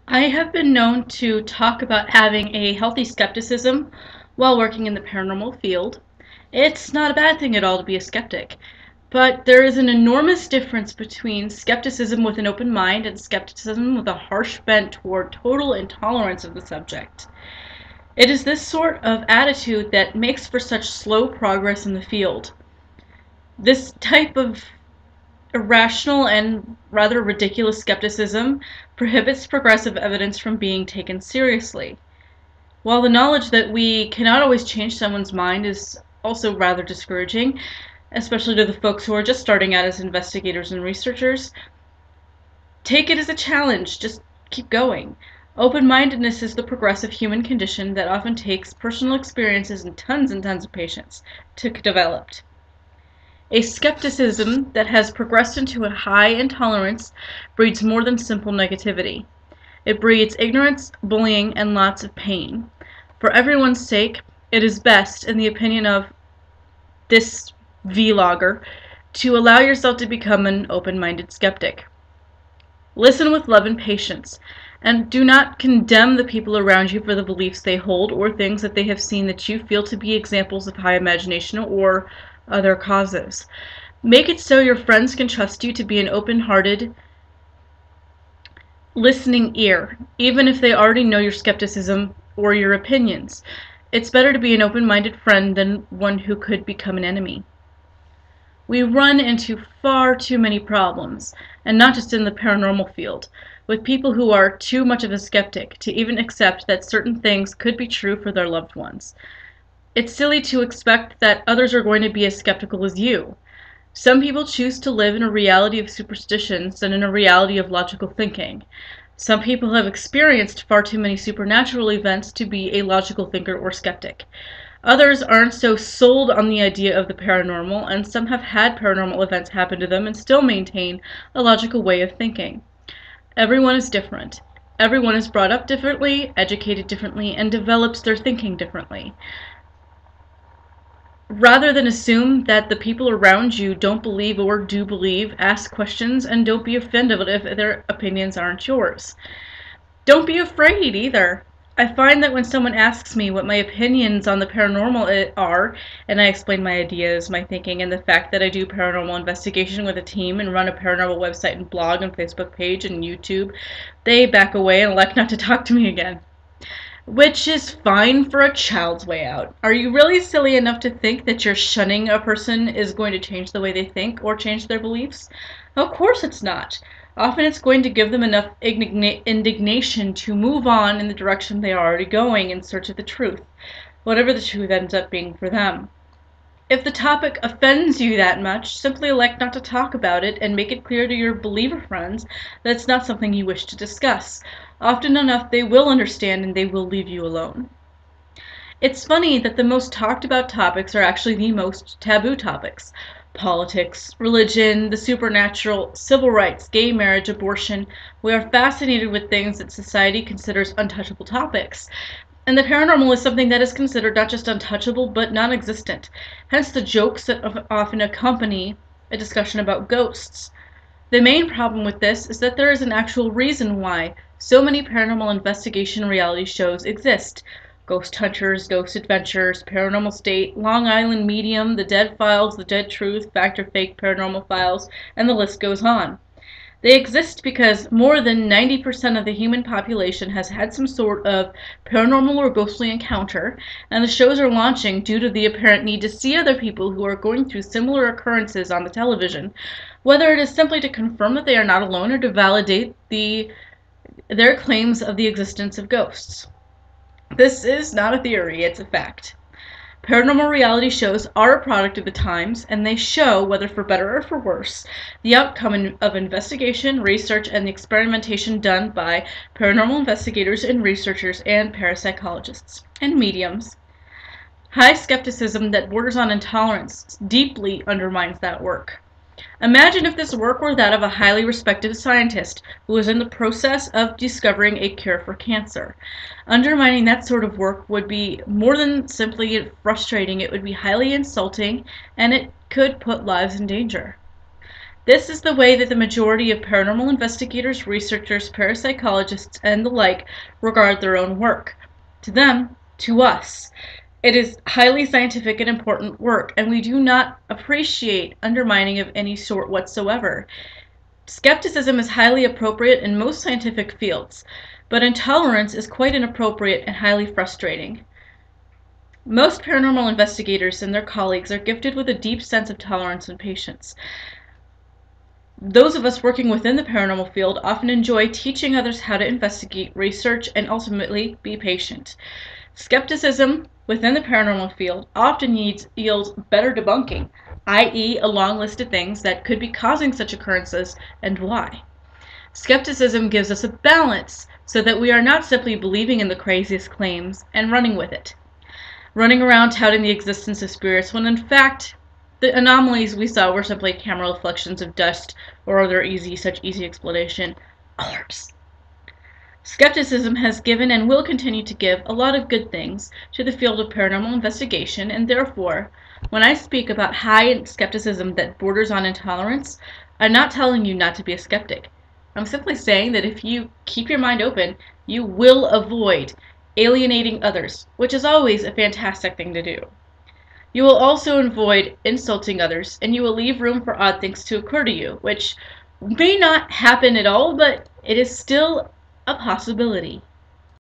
I have been known to talk about having a healthy skepticism while working in the paranormal field. It's not a bad thing at all to be a skeptic, but there is an enormous difference between skepticism with an open mind and skepticism with a harsh bent toward total intolerance of the subject. It is this sort of attitude that makes for such slow progress in the field. This type of irrational and rather ridiculous skepticism prohibits progressive evidence from being taken seriously. While the knowledge that we cannot always change someone's mind is also rather discouraging, especially to the folks who are just starting out as investigators and researchers, take it as a challenge. Just keep going. Open-mindedness is the progressive human condition that often takes personal experiences and tons of patience to develop. A skepticism that has progressed into a high intolerance breeds more than simple negativity. It breeds ignorance, bullying, and lots of pain. For everyone's sake, it is best, in the opinion of this vlogger, to allow yourself to become an open-minded skeptic. Listen with love and patience, and do not condemn the people around you for the beliefs they hold or things that they have seen that you feel to be examples of high imagination or other causes. Make it so your friends can trust you to be an open-hearted, listening ear, even if they already know your skepticism or your opinions. It's better to be an open-minded friend than one who could become an enemy. We run into far too many problems, and not just in the paranormal field, with people who are too much of a skeptic to even accept that certain things could be true for their loved ones. It's silly to expect that others are going to be as skeptical as you. Some people choose to live in a reality of superstitions than in a reality of logical thinking. Some people have experienced far too many supernatural events to be a logical thinker or skeptic. Others aren't so sold on the idea of the paranormal, and some have had paranormal events happen to them and still maintain a logical way of thinking. Everyone is different. Everyone is brought up differently, educated differently, and develops their thinking differently. Rather than assume that the people around you don't believe or do believe, ask questions and don't be offended if their opinions aren't yours. Don't be afraid either. I find that when someone asks me what my opinions on the paranormal are, and I explain my ideas, my thinking, and the fact that I do paranormal investigation with a team and run a paranormal website and blog and Facebook page and YouTube, they back away and elect not to talk to me again. Which is fine for a child's way out. Are you really silly enough to think that your shunning a person is going to change the way they think or change their beliefs? Of course it's not. Often it's going to give them enough indignation to move on in the direction they are already going in search of the truth, whatever the truth ends up being for them. If the topic offends you that much, simply elect not to talk about it and make it clear to your believer friends that it's not something you wish to discuss. Often enough, they will understand and they will leave you alone. It's funny that the most talked about topics are actually the most taboo topics. Politics, religion, the supernatural, civil rights, gay marriage, abortion. We are fascinated with things that society considers untouchable topics. And the paranormal is something that is considered not just untouchable, but non-existent. Hence the jokes that often accompany a discussion about ghosts. The main problem with this is that there is an actual reason why so many paranormal investigation reality shows exist. Ghost Hunters, Ghost Adventures, Paranormal State, Long Island Medium, The Dead Files, The Dead Truth, Fact or Fake Paranormal Files, and the list goes on. They exist because more than 90% of the human population has had some sort of paranormal or ghostly encounter, and the shows are launching due to the apparent need to see other people who are going through similar occurrences on the television, whether it is simply to confirm that they are not alone or to validate their claims of the existence of ghosts. This is not a theory, it's a fact. Paranormal reality shows are a product of the times, and they show, whether for better or for worse, the outcome of investigation, research, and the experimentation done by paranormal investigators and researchers and parapsychologists and mediums. High skepticism that borders on intolerance deeply undermines that work. Imagine if this work were that of a highly respected scientist who was in the process of discovering a cure for cancer. Undermining that sort of work would be more than simply frustrating, it would be highly insulting, and it could put lives in danger. This is the way that the majority of paranormal investigators, researchers, parapsychologists, and the like regard their own work. To them, to us, it is highly scientific and important work, and we do not appreciate undermining of any sort whatsoever. Skepticism is highly appropriate in most scientific fields, but intolerance is quite inappropriate and highly frustrating. Most paranormal investigators and their colleagues are gifted with a deep sense of tolerance and patience. Those of us working within the paranormal field often enjoy teaching others how to investigate, research, and ultimately be patient. Skepticism within the paranormal field often yields better debunking, i.e., a long list of things that could be causing such occurrences and why. Skepticism gives us a balance so that we are not simply believing in the craziest claims and running with it, running around touting the existence of spirits when in fact the anomalies we saw were simply camera reflections of dust or other such easy explanation. Alarms. Skepticism has given and will continue to give a lot of good things to the field of paranormal investigation, and therefore, when I speak about high skepticism that borders on intolerance, I'm not telling you not to be a skeptic. I'm simply saying that if you keep your mind open, you will avoid alienating others, which is always a fantastic thing to do. You will also avoid insulting others, and you will leave room for odd things to occur to you, which may not happen at all, but it is still a possibility.